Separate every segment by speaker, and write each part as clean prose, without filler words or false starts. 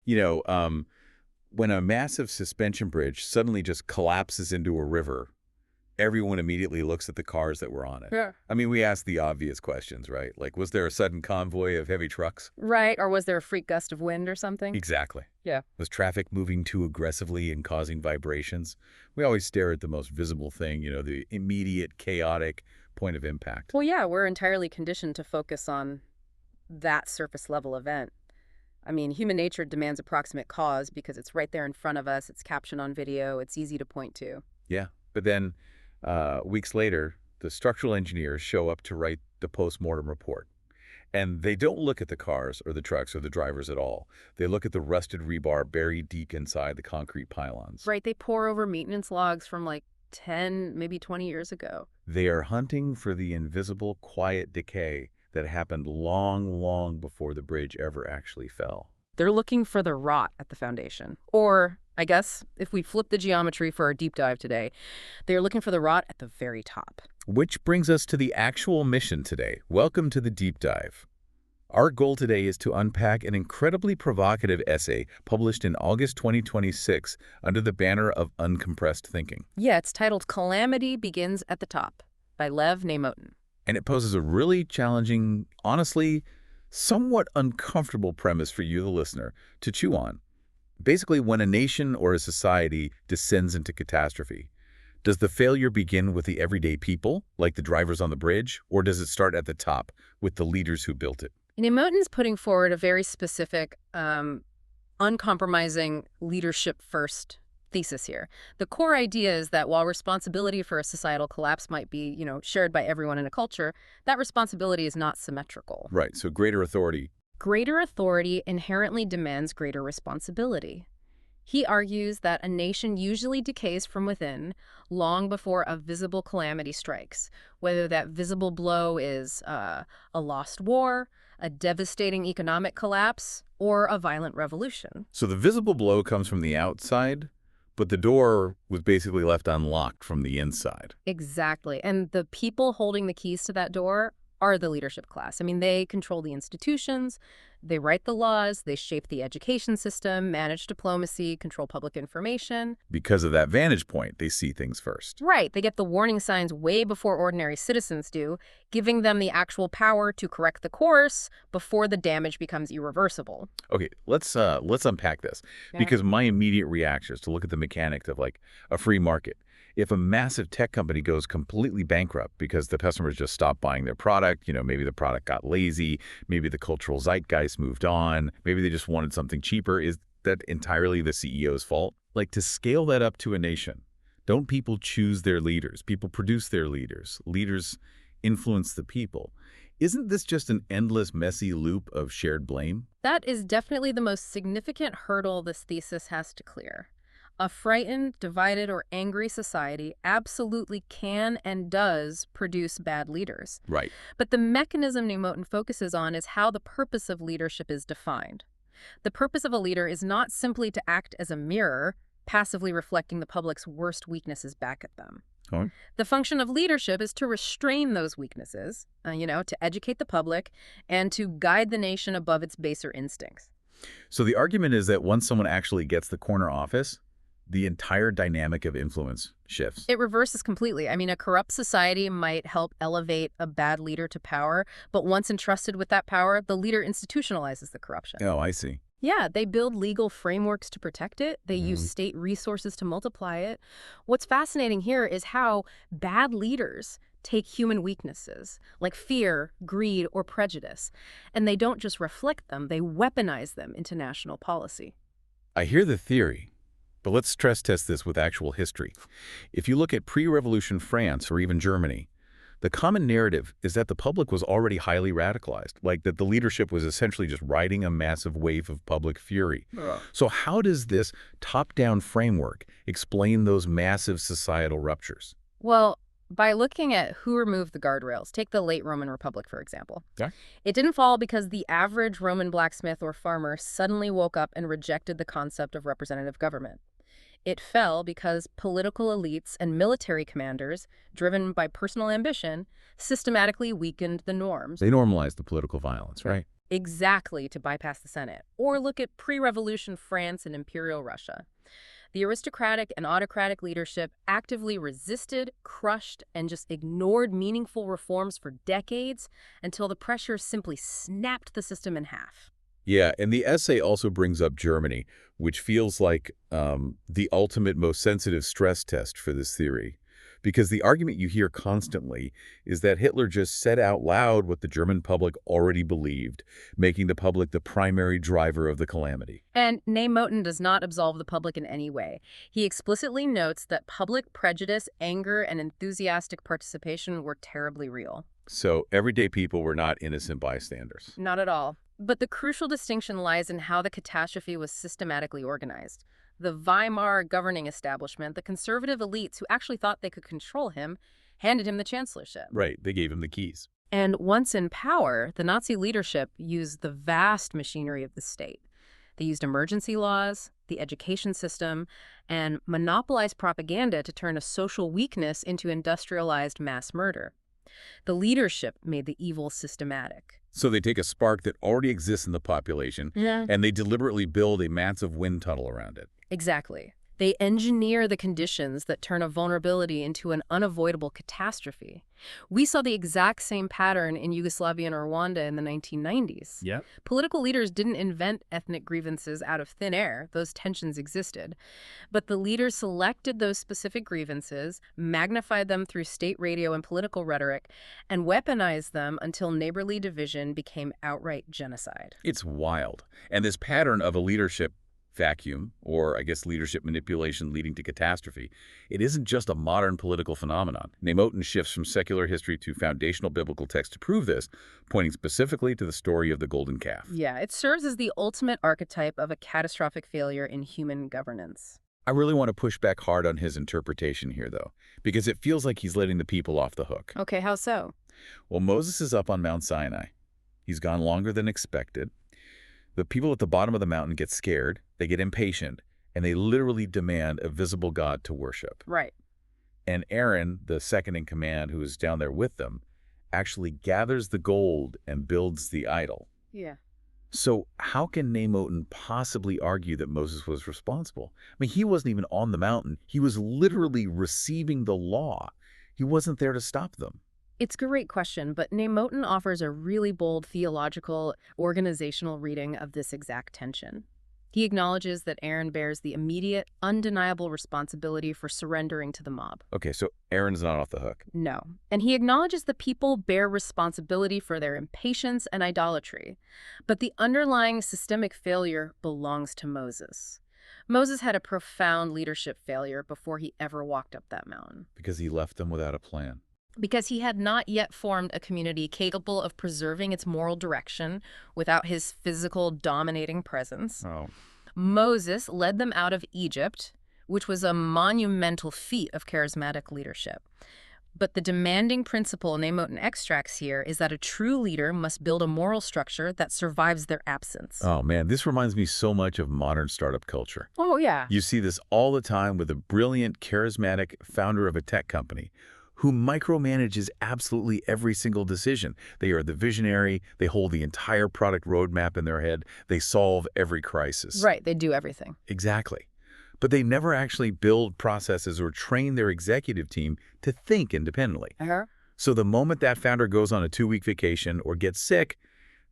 Speaker 1: You know, when a massive suspension bridge suddenly just collapses into a river, everyone immediately looks at the cars that were on it.
Speaker 2: Yeah.
Speaker 1: I mean, we ask the obvious questions, right? Like, was there a sudden convoy of heavy trucks?
Speaker 2: Right, or was there a freak gust of wind or something?
Speaker 1: Exactly.
Speaker 2: Yeah.
Speaker 1: Was traffic moving too aggressively and causing vibrations? We always stare at the most visible thing, the immediate, chaotic point of impact.
Speaker 2: Well, yeah, we're entirely conditioned to focus on that surface level event. I mean, human nature demands approximate cause because it's right there in front of us, it's captioned on video, it's easy to point to.
Speaker 1: Yeah. But then, weeks later, the structural engineers show up to write the post-mortem report. And they don't look at the cars or the trucks or the drivers at all. They look at the rusted rebar buried deep inside the concrete pylons.
Speaker 2: Right, they pore over maintenance logs from like 10, maybe 20 years ago.
Speaker 1: They are hunting for the invisible, quiet decay that happened long, long before the bridge ever actually fell.
Speaker 2: They're looking for the rot at the foundation. Or, I guess, if we flip the geometry for our deep dive today, they're looking for the rot at the very top.
Speaker 1: Which brings us to the actual mission today. Welcome to the deep dive. Our goal today is to unpack an incredibly provocative essay published in August 2026 under the banner of uncompressed thinking.
Speaker 2: Yeah, it's titled Calamity Begins at the Top by Lev Nemotin.
Speaker 1: And it poses a really challenging, honestly, somewhat uncomfortable premise for you, the listener, to chew on. Basically, when a nation or a society descends into catastrophe, does the failure begin with the everyday people, like the drivers on the bridge, or does it start at the top with the leaders who built it?
Speaker 2: Nemotin's putting forward a very specific, uncompromising leadership-first thesis here. The core idea is that while responsibility for a societal collapse might be, shared by everyone in a culture, that responsibility is not symmetrical.
Speaker 1: Right, so greater authority.
Speaker 2: Greater authority inherently demands greater responsibility. He argues that a nation usually decays from within long before a visible calamity strikes, whether that visible blow is a lost war, a devastating economic collapse, or a violent revolution.
Speaker 1: So the visible blow comes from the outside, but the door was basically left unlocked from the inside.
Speaker 2: Exactly. And the people holding the keys to that door are the leadership class. I mean, they control the institutions, they write the laws, they shape the education system, manage diplomacy, control public information.
Speaker 1: Because of that vantage point, they see things first.
Speaker 2: Right. They get the warning signs way before ordinary citizens do, giving them the actual power to correct the course before the damage becomes irreversible.
Speaker 1: Okay, let's unpack this.
Speaker 2: Yeah.
Speaker 1: Because my immediate reaction is to look at the mechanics of like a free market. If a massive tech company goes completely bankrupt because the customers just stopped buying their product, maybe the product got lazy, maybe the cultural zeitgeist moved on, maybe they just wanted something cheaper, is that entirely the CEO's fault? Like, to scale that up to a nation, don't people choose their leaders? People produce their leaders. Leaders influence the people. Isn't this just an endless, messy loop of shared blame?
Speaker 2: That is definitely the most significant hurdle this thesis has to clear. A frightened, divided, or angry society absolutely can and does produce bad leaders.
Speaker 1: Right.
Speaker 2: But the mechanism Nemotin focuses on is how the purpose of leadership is defined. The purpose of a leader is not simply to act as a mirror, passively reflecting the public's worst weaknesses back at them.
Speaker 1: Oh.
Speaker 2: The function of leadership is to restrain those weaknesses, to educate the public, and to guide the nation above its baser instincts.
Speaker 1: So the argument is that once someone actually gets the corner office, the entire dynamic of influence shifts.
Speaker 2: It reverses completely. I mean, a corrupt society might help elevate a bad leader to power, but once entrusted with that power, the leader institutionalizes the corruption.
Speaker 1: Oh, I see.
Speaker 2: Yeah, they build legal frameworks to protect it. They use state resources to multiply it. What's fascinating here is how bad leaders take human weaknesses, like fear, greed, or prejudice, and they don't just reflect them, they weaponize them into national policy.
Speaker 1: I hear the theory, but let's stress test this with actual history. If you look at pre-revolution France or even Germany, the common narrative is that the public was already highly radicalized, like that the leadership was essentially just riding a massive wave of public fury. So how does this top-down framework explain those massive societal ruptures?
Speaker 2: Well, by looking at who removed the guardrails, take the late Roman Republic, for example.
Speaker 1: Yeah.
Speaker 2: It didn't fall because the average Roman blacksmith or farmer suddenly woke up and rejected the concept of representative government. It fell because political elites and military commanders, driven by personal ambition, systematically weakened the norms.
Speaker 1: They normalized the political violence, right?
Speaker 2: exactly to bypass the Senate. Or look at pre-revolution France and Imperial Russia. The aristocratic and autocratic leadership actively resisted, crushed, and just ignored meaningful reforms for decades until the pressure simply snapped the system in half.
Speaker 1: Yeah, and the essay also brings up Germany, which feels like the ultimate, most sensitive stress test for this theory. Because the argument you hear constantly is that Hitler just said out loud what the German public already believed, making the public the primary driver of the calamity.
Speaker 2: And Moten does not absolve the public in any way. He explicitly notes that public prejudice, anger, and enthusiastic participation were terribly real.
Speaker 1: So everyday people were not innocent bystanders.
Speaker 2: Not at all. But the crucial distinction lies in how the catastrophe was systematically organized. The Weimar governing establishment, the conservative elites who actually thought they could control him, handed him the chancellorship.
Speaker 1: Right, they gave him the keys.
Speaker 2: And once in power, the Nazi leadership used the vast machinery of the state. They used emergency laws, the education system, and monopolized propaganda to turn a social weakness into industrialized mass murder. The leadership made the evil systematic.
Speaker 1: So they take a spark that already exists in the population, and they deliberately build a massive wind tunnel around it.
Speaker 2: Exactly. They engineer the conditions that turn a vulnerability into an unavoidable catastrophe. We saw the exact same pattern in Yugoslavia and Rwanda in the 1990s.
Speaker 3: Yep.
Speaker 2: Political leaders didn't invent ethnic grievances out of thin air. Those tensions existed. But the leaders selected those specific grievances, magnified them through state radio and political rhetoric, and weaponized them until neighborly division became outright genocide.
Speaker 1: It's wild. And this pattern of a leadership vacuum, or I guess leadership manipulation leading to catastrophe, it isn't just a modern political phenomenon. Moten shifts from secular history to foundational biblical text to prove this, pointing specifically to the story of the golden calf.
Speaker 2: Yeah, it serves as the ultimate archetype of a catastrophic failure in human governance.
Speaker 1: I really want to push back hard on his interpretation here, though, because it feels like he's letting the people off the hook.
Speaker 2: Okay, how so?
Speaker 1: Well, Moses is up on Mount Sinai. He's gone longer than expected. The people at the bottom of the mountain get scared, they get impatient, and they literally demand a visible God to worship.
Speaker 2: Right.
Speaker 1: And Aaron, the second in command who is down there with them, actually gathers the gold and builds the idol.
Speaker 2: Yeah.
Speaker 1: So how can Moten possibly argue that Moses was responsible? I mean, he wasn't even on the mountain. He was literally receiving the law. He wasn't there to stop them.
Speaker 2: It's a great question, but Moten offers a really bold theological, organizational reading of this exact tension. He acknowledges that Aaron bears the immediate, undeniable responsibility for surrendering to the mob.
Speaker 1: Okay, so Aaron's not off the hook.
Speaker 2: No. And he acknowledges the people bear responsibility for their impatience and idolatry. But the underlying systemic failure belongs to Moses. Moses had a profound leadership failure before he ever walked up that mountain.
Speaker 1: Because he left them without a plan.
Speaker 2: Because he had not yet formed a community capable of preserving its moral direction without his physical dominating presence.
Speaker 1: Oh.
Speaker 2: Moses led them out of Egypt, which was a monumental feat of charismatic leadership. But the demanding principle Moten extracts here is that a true leader must build a moral structure that survives their absence.
Speaker 1: Oh, man, this reminds me so much of modern startup culture.
Speaker 2: Oh, yeah.
Speaker 1: You see this all the time with a brilliant, charismatic founder of a tech company who micromanages absolutely every single decision. They are the visionary, they hold the entire product roadmap in their head, they solve every crisis.
Speaker 2: Right, they do everything.
Speaker 1: Exactly. But they never actually build processes or train their executive team to think independently. So the moment that founder goes on a 2-week vacation or gets sick,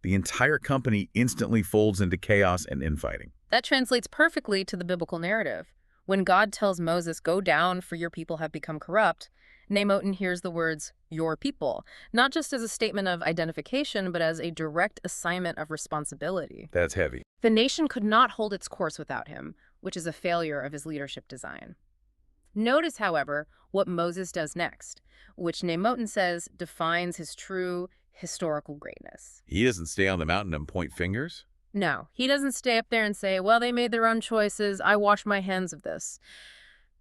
Speaker 1: the entire company instantly folds into chaos and infighting.
Speaker 2: That translates perfectly to the biblical narrative. When God tells Moses, "Go down, for your people have become corrupt," Moten hears the words, "your people," not just as a statement of identification, but as a direct assignment of responsibility.
Speaker 1: That's heavy.
Speaker 2: The nation could not hold its course without him, which is a failure of his leadership design. Notice, however, what Moses does next, which Moten says defines his true historical greatness.
Speaker 1: He doesn't stay on the mountain and point fingers?
Speaker 2: No, he doesn't stay up there and say, "Well, they made their own choices. I wash my hands of this."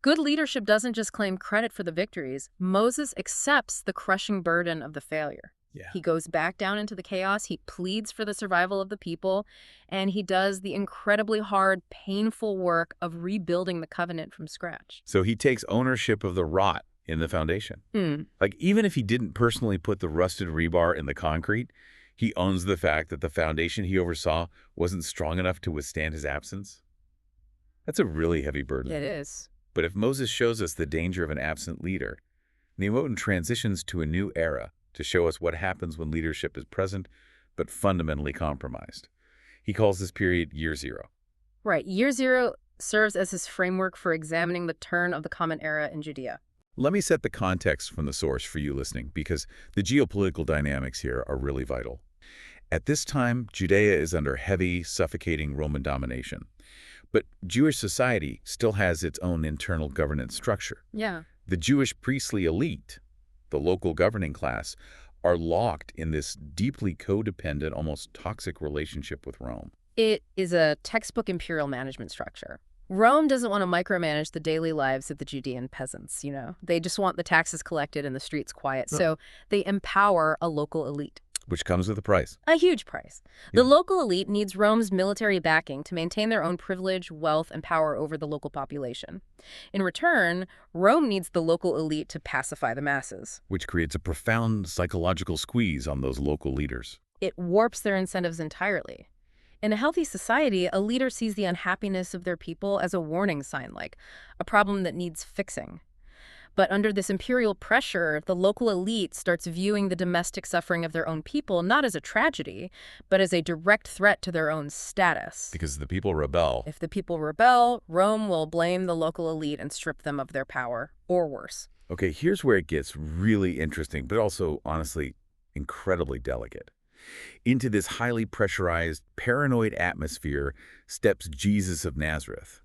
Speaker 2: Good leadership doesn't just claim credit for the victories. Moses accepts the crushing burden of the failure.
Speaker 1: Yeah.
Speaker 2: He goes back down into the chaos, he pleads for the survival of the people, and he does the incredibly hard, painful work of rebuilding the covenant from scratch.
Speaker 1: So he takes ownership of the rot in the foundation. Like, even if he didn't personally put the rusted rebar in the concrete, He owns the fact that the foundation he oversaw wasn't strong enough to withstand his absence. That's a really heavy
Speaker 2: It
Speaker 1: burden.
Speaker 2: is.
Speaker 1: But if Moses shows us the danger of an absent leader, Neimotin transitions to a new era to show us what happens when leadership is present but fundamentally compromised. He calls this period Year Zero.
Speaker 2: Right. Year zero serves as his framework for examining the turn of the Common Era in Judea.
Speaker 1: Let me set the context from the source for you listening, because the geopolitical dynamics here are really vital. At this time, Judea is under heavy, suffocating Roman domination. But Jewish society still has its own internal governance structure.
Speaker 2: Yeah.
Speaker 1: The Jewish priestly elite, the local governing class, are locked in this deeply codependent, almost toxic relationship with Rome.
Speaker 2: It is a textbook imperial management structure. Rome doesn't want to micromanage the daily lives of the Judean peasants, you know. They just want the taxes collected and the streets quiet.
Speaker 1: Huh.
Speaker 2: So they empower a local elite.
Speaker 1: Which comes with a price.
Speaker 2: A huge price. The
Speaker 1: Yeah.
Speaker 2: local elite needs Rome's military backing to maintain their own privilege, wealth, and power over the local population. In return, Rome needs the local elite to pacify the masses.
Speaker 1: Which creates a profound psychological squeeze on those local leaders.
Speaker 2: It warps their incentives entirely. In a healthy society, a leader sees the unhappiness of their people as a warning sign, like a problem that needs fixing. But under this imperial pressure, the local elite starts viewing the domestic suffering of their own people not as a tragedy, but as a direct threat to their own status.
Speaker 1: Because the people rebel.
Speaker 2: If the people rebel, Rome will blame the local elite and strip them of their power, or worse.
Speaker 1: Okay, here's where it gets really interesting, but also, honestly, incredibly delicate. Into this highly pressurized, paranoid atmosphere steps Jesus of Nazareth.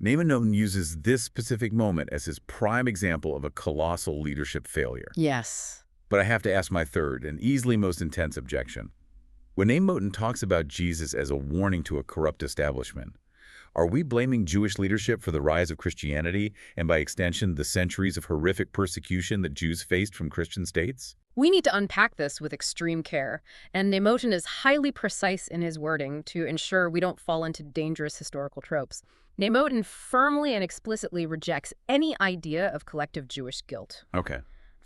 Speaker 1: Neimotin uses this specific moment as his prime example of a colossal leadership failure.
Speaker 2: Yes.
Speaker 1: But I have to ask my third and easily most intense objection. When Neimotin talks about Jesus as a warning to a corrupt establishment, are we blaming Jewish leadership for the rise of Christianity and, by extension, the centuries of horrific persecution that Jews faced from Christian states?
Speaker 2: We need to unpack this with extreme care, and Neimotin is highly precise in his wording to ensure we don't fall into dangerous historical tropes. Neimotin firmly and explicitly rejects any idea of collective Jewish guilt.
Speaker 1: Okay.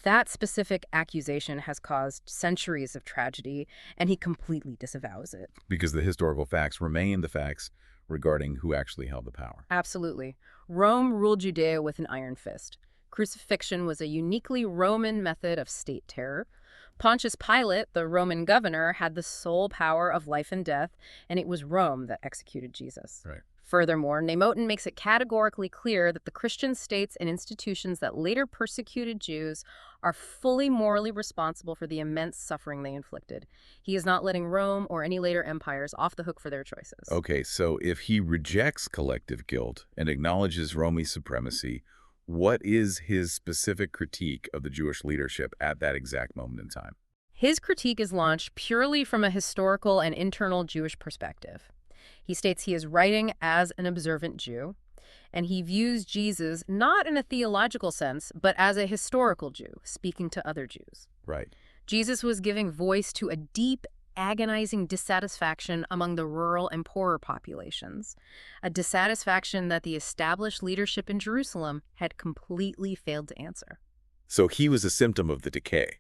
Speaker 2: That specific accusation has caused centuries of tragedy, and he completely disavows it.
Speaker 1: Because the historical facts remain the facts regarding who actually held the power.
Speaker 2: Absolutely. Rome ruled Judea with an iron fist. Crucifixion was a uniquely Roman method of state terror. Pontius Pilate, the Roman governor, had the sole power of life and death, and it was Rome that executed Jesus.
Speaker 1: Right.
Speaker 2: Furthermore, Neimotin makes it categorically clear that the Christian states and institutions that later persecuted Jews are fully morally responsible for the immense suffering they inflicted. He is not letting Rome or any later empires off the hook for their choices.
Speaker 1: Okay, so if he rejects collective guilt and acknowledges Rome's supremacy, what is his specific critique of the Jewish leadership at that exact moment in time?
Speaker 2: His critique is launched purely from a historical and internal Jewish perspective. He states he is writing as an observant Jew, and he views Jesus not in a theological sense, but as a historical Jew, speaking to other Jews.
Speaker 1: Right.
Speaker 2: Jesus was giving voice to a deep, agonizing dissatisfaction among the rural and poorer populations, a dissatisfaction that the established leadership in Jerusalem had completely failed to answer.
Speaker 1: So he was a symptom of the decay,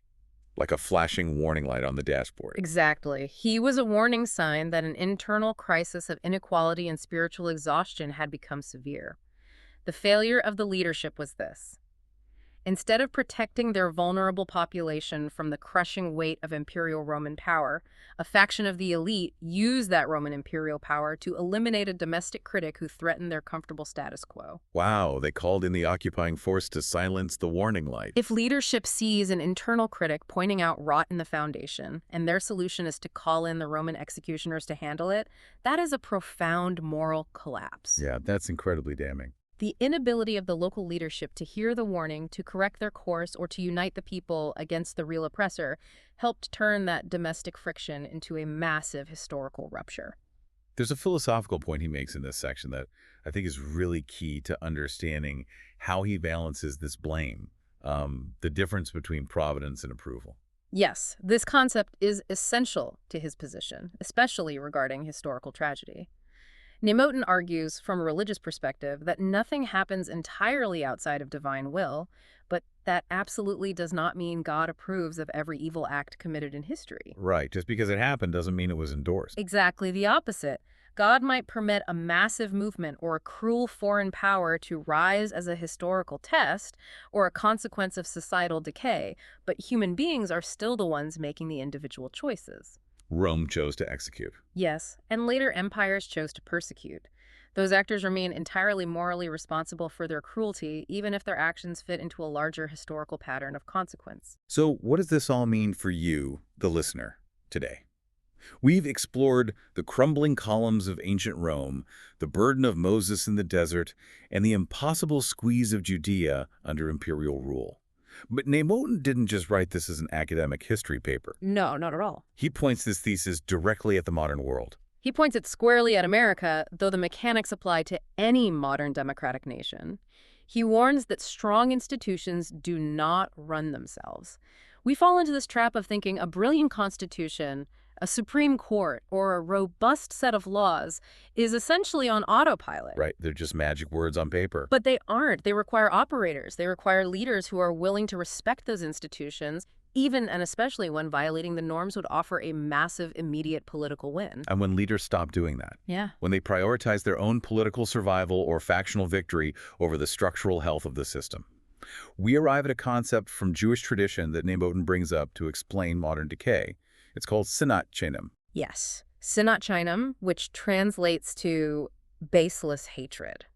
Speaker 1: like a flashing warning light on the dashboard.
Speaker 2: Exactly. He was a warning sign that an internal crisis of inequality and spiritual exhaustion had become severe. The failure of the leadership was this. Instead of protecting their vulnerable population from the crushing weight of imperial Roman power, a faction of the elite used that Roman imperial power to eliminate a domestic critic who threatened their comfortable status quo.
Speaker 1: Wow, they called in the occupying force to silence the warning light.
Speaker 2: If leadership sees an internal critic pointing out rot in the foundation, and their solution is to call in the Roman executioners to handle it, that is a profound moral collapse.
Speaker 1: Yeah, that's incredibly damning.
Speaker 2: The inability of the local leadership to hear the warning, to correct their course, or to unite the people against the real oppressor helped turn that domestic friction into a massive historical rupture.
Speaker 1: There's a philosophical point he makes in this section that I think is really key to understanding how he balances this blame, the difference between providence and approval.
Speaker 2: Yes, this concept is essential to his position, especially regarding historical tragedy. Neimotin argues, from a religious perspective, that nothing happens entirely outside of divine will, but that absolutely does not mean God approves of every evil act committed in history.
Speaker 1: Right. Just because it happened doesn't mean it was endorsed.
Speaker 2: Exactly the opposite. God might permit a massive movement or a cruel foreign power to rise as a historical test or a consequence of societal decay, but human beings are still the ones making the individual choices.
Speaker 1: Rome chose to execute.
Speaker 2: Yes, and later empires chose to persecute. Those actors remain entirely morally responsible for their cruelty, even if their actions fit into a larger historical pattern of consequence.
Speaker 1: So what does this all mean for you, the listener, today? We've explored the crumbling columns of ancient Rome, the burden of Moses in the desert, and the impossible squeeze of Judea under imperial rule. But Neimotin didn't just write this as an academic history paper.
Speaker 2: No, not at all.
Speaker 1: He points this thesis directly at the modern world.
Speaker 2: He points it squarely at America, though the mechanics apply to any modern democratic nation. He warns that strong institutions do not run themselves. We fall into this trap of thinking a brilliant constitution, a Supreme Court, or a robust set of laws is essentially on autopilot.
Speaker 1: Right, they're just magic words on paper.
Speaker 2: But they aren't. They require operators. They require leaders who are willing to respect those institutions, even and especially when violating the norms would offer a massive immediate political win.
Speaker 1: And when leaders stop doing that,
Speaker 2: Yeah.
Speaker 1: when they prioritize their own political survival or factional victory over the structural health of the system. We arrive at a concept from Jewish tradition that Neimotin brings up to explain modern decay. It's called sinat chenim.
Speaker 2: Yes. Sinat chinam, which translates to baseless hatred.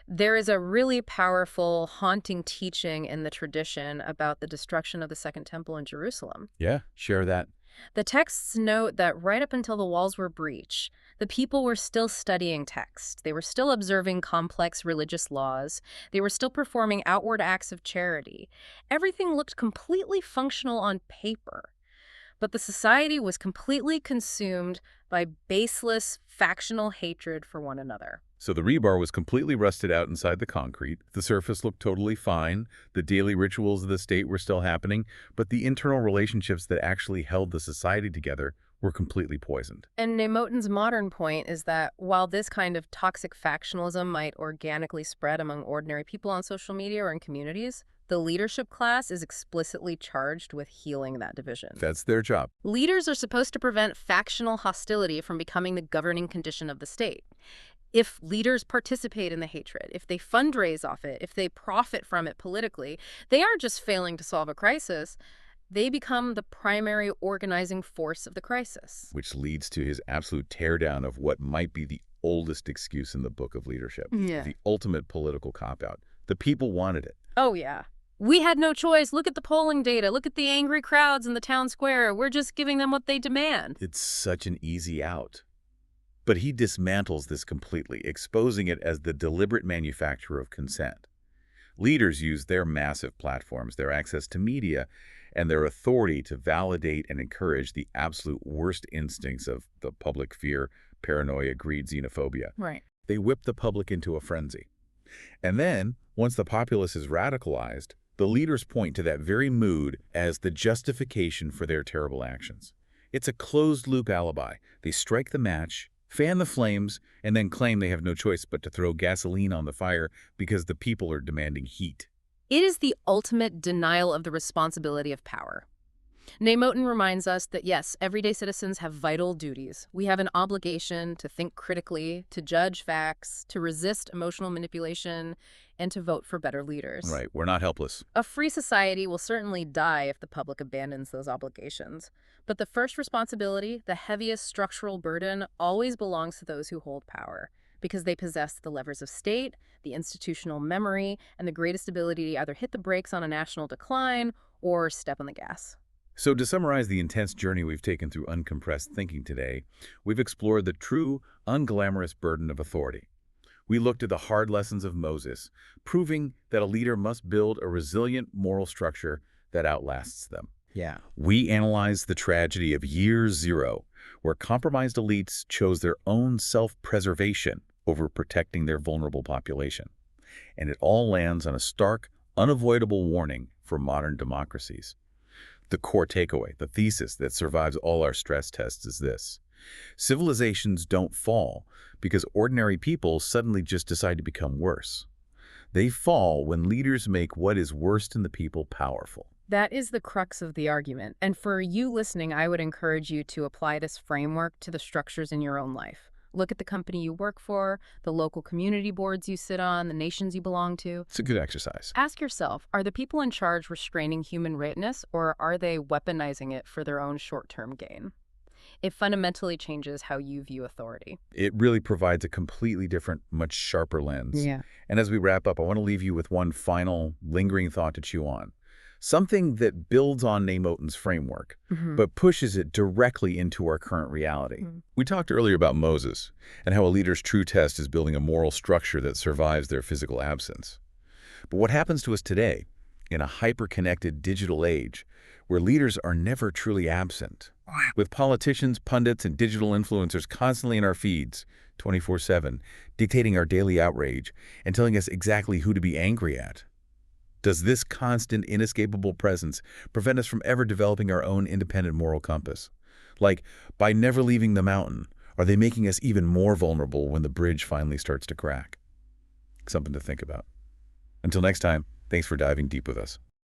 Speaker 2: There is a really powerful, haunting teaching in the tradition about the destruction of the Second Temple in Jerusalem.
Speaker 1: Yeah, share that.
Speaker 2: The texts note that right up until the walls were breached, the people were still studying text. They were still observing complex religious laws. They were still performing outward acts of charity. Everything looked completely functional on paper. But the society was completely consumed by baseless, factional hatred for one another.
Speaker 1: So the rebar was completely rusted out inside the concrete. The surface looked totally fine. The daily rituals of the state were still happening, but the internal relationships that actually held the society together were completely poisoned.
Speaker 2: And Neimotin's modern point is that while this kind of toxic factionalism might organically spread among ordinary people on social media or in communities, the leadership class is explicitly charged with healing that division.
Speaker 1: That's their job.
Speaker 2: Leaders are supposed to prevent factional hostility from becoming the governing condition of the state. If leaders participate in the hatred, if they fundraise off it, if they profit from it politically, they aren't just failing to solve a crisis. They become the primary organizing force of the crisis.
Speaker 1: Which leads to his absolute teardown of what might be the oldest excuse in the book of leadership.
Speaker 2: Yeah.
Speaker 1: The ultimate political cop-out. The people wanted it.
Speaker 2: Oh, yeah. We had no choice. Look at the polling data. Look at the angry crowds in the town square. We're just giving them what they demand.
Speaker 1: It's such an easy out. But he dismantles this completely, exposing it as the deliberate manufacture of consent. Leaders use their massive platforms, their access to media, and their authority to validate and encourage the absolute worst instincts of the public fear, paranoia, greed, xenophobia.
Speaker 2: Right.
Speaker 1: They whip the public into a frenzy. And then, once the populace is radicalized, the leaders point to that very mood as the justification for their terrible actions. It's a closed-loop alibi. They strike the match, fan the flames, and then claim they have no choice but to throw gasoline on the fire because the people are demanding heat.
Speaker 2: It is the ultimate denial of the responsibility of power. Neimotin reminds us that, yes, everyday citizens have vital duties. We have an obligation to think critically, to judge facts, to resist emotional manipulation, and to vote for better leaders.
Speaker 1: Right, we're not helpless.
Speaker 2: A free society will certainly die if the public abandons those obligations. But the first responsibility, the heaviest structural burden, always belongs to those who hold power, because they possess the levers of state, the institutional memory, and the greatest ability to either hit the brakes on a national decline or step on the gas.
Speaker 1: So to summarize the intense journey we've taken through uncompressed thinking today, we've explored the true, unglamorous burden of authority. We looked at the hard lessons of Moses, proving that a leader must build a resilient moral structure that outlasts them.
Speaker 2: Yeah.
Speaker 1: We analyzed the tragedy of year zero, where compromised elites chose their own self-preservation over protecting their vulnerable population. And it all lands on a stark, unavoidable warning for modern democracies. The core takeaway, the thesis that survives all our stress tests is this. Civilizations don't fall because ordinary people suddenly just decide to become worse. They fall when leaders make what is worst in the people powerful.
Speaker 2: That is the crux of the argument. And for you listening, I would encourage you to apply this framework to the structures in your own life. Look at the company you work for, the local community boards you sit on, the nations you belong to.
Speaker 1: It's a good exercise.
Speaker 2: Ask yourself, are the people in charge restraining human greatness, or are they weaponizing it for their own short-term gain? It fundamentally changes how you view authority.
Speaker 1: It really provides a completely different, much sharper lens.
Speaker 2: Yeah.
Speaker 1: And as we wrap up, I want to leave you with one final lingering thought to chew on. Something that builds on Namoten's framework, but pushes it directly into our current reality. We talked earlier about Moses and how a leader's true test is building a moral structure that survives their physical absence. But what happens to us today, in a hyper-connected digital age, where leaders are never truly absent, with politicians, pundits, and digital influencers constantly in our feeds, 24/7, dictating our daily outrage and telling us exactly who to be angry at? Does this constant, inescapable presence prevent us from ever developing our own independent moral compass? Like, by never leaving the mountain, are they making us even more vulnerable when the bridge finally starts to crack? Something to think about. Until next time, thanks for diving deep with us.